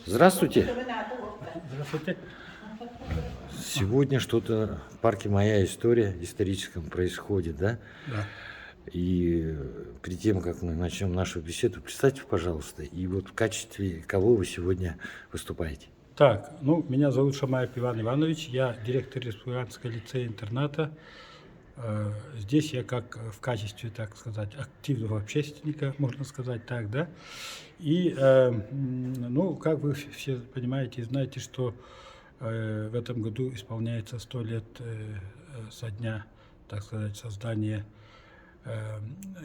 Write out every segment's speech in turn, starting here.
Здравствуйте. Здравствуйте. Сегодня что-то в парке «Моя история» историческом происходит, да? Да. И перед тем, как мы начнем нашу беседу, представьте, пожалуйста, и вот в качестве кого вы сегодня выступаете? Так, меня зовут Шамаев Иван Иванович, я директор Республиканского лицея-интерната. Здесь я как в качестве, так сказать, активного общественника, можно сказать так, да. И, как вы все понимаете и знаете, что в этом году исполняется 100 лет со дня, так сказать, создания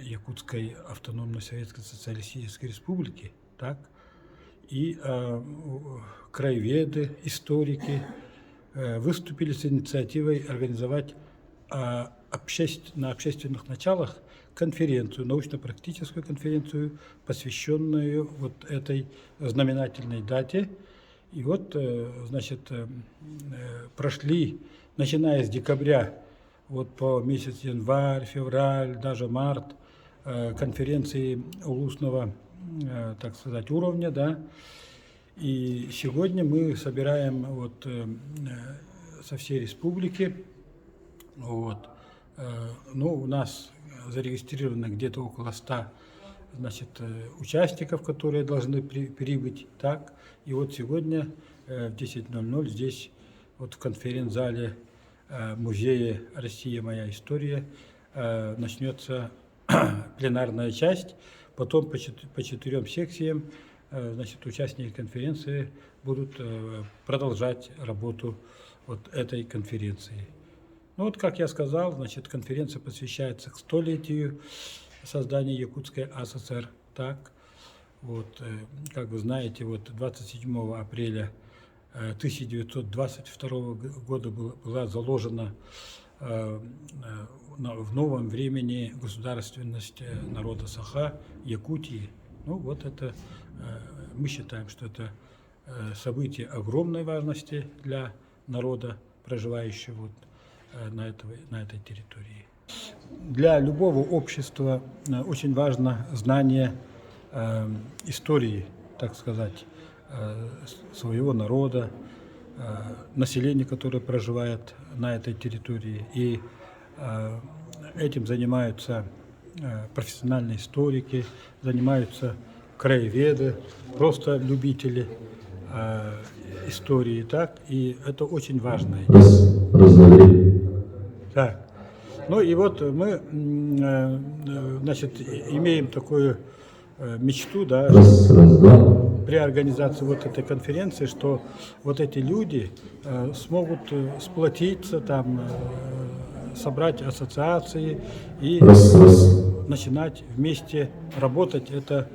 Якутской автономной Советской Социалистической Республики, так. И краеведы, историки выступили с инициативой организовать на общественных началах конференцию, научно-практическую конференцию, посвященную вот этой знаменательной дате. И вот, прошли, начиная с декабря, вот по месяц январь, февраль, даже март, конференции улусного, так сказать, уровня, да. И сегодня мы собираем вот со всей республики. Вот. У нас зарегистрировано где-то около 100 участников, которые должны прибыть. Так. И вот сегодня в 10:00 здесь, вот в конференц-зале музея «Россия. Моя история» начнется пленарная часть. Потом по 4 секциям участники конференции будут продолжать работу вот этой конференции. Как я сказал, конференция посвящается к 100-летию создания Якутской АССР. Так, вот, как вы знаете, 27 апреля 1922 года была заложена в новом времени государственность народа Саха, Якутии. Мы считаем, что это событие огромной важности для народа, проживающего на этой территории. Для любого общества очень важно знание истории, так сказать, своего народа, населения, которое проживает на этой территории. И этим занимаются профессиональные историки, занимаются краеведы, просто любители истории, так, и это очень важно. Так. Мы, имеем такую мечту, да, при организации вот этой конференции, что вот эти люди смогут сплотиться, там, собрать ассоциации и начинать вместе работать. Это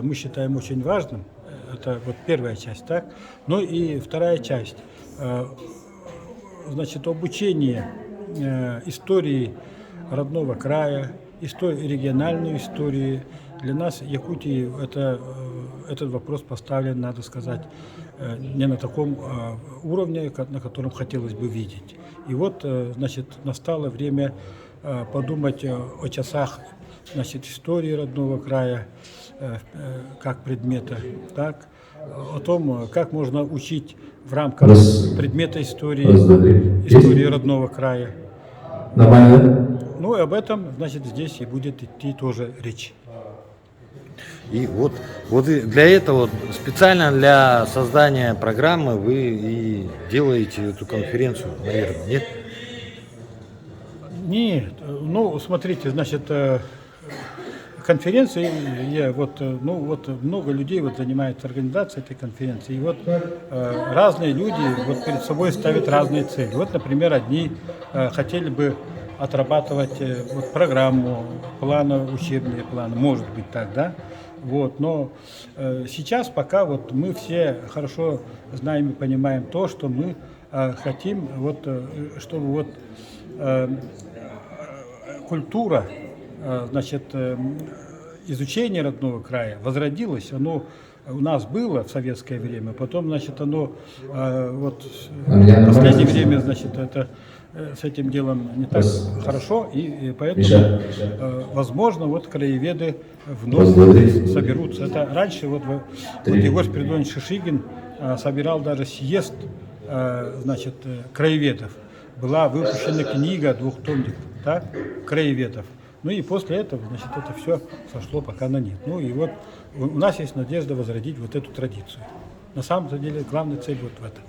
мы считаем очень важным. Это вот первая часть, так. И вторая часть, обучение истории родного края, региональной истории. Для нас, Якутии, этот вопрос поставлен, надо сказать, не на таком уровне, на котором хотелось бы видеть. И настало время подумать о часах, истории родного края, как предмета, так, о том, как можно учить в рамках предмета истории родного края. И об этом, здесь и будет идти тоже речь. И вот и для этого, специально для создания программы вы и делаете эту конференцию, наверное, нет? Нет, смотрите, конференции, много людей занимается организацией этой конференции. И разные люди перед собой ставят разные цели. Например, одни хотели бы отрабатывать программу, учебные планы, может быть так, да? Но сейчас пока мы все хорошо знаем и понимаем то, что мы хотим, чтобы культура, изучение родного края возродилось, оно у нас было в советское время, потом, значит, оно вот в последнее время, значит, это с этим делом не так хорошо, и поэтому, возможно, вот краеведы вновь соберутся. Это раньше вот Егор Спиридонович Шишигин собирал даже съезд, значит, краеведов. Была выпущена книга, двухтомник, да, краеведов. Ну и после этого, значит, это все сошло пока на нет. Ну и вот у нас есть надежда возродить вот эту традицию. На самом деле главная цель вот в этом.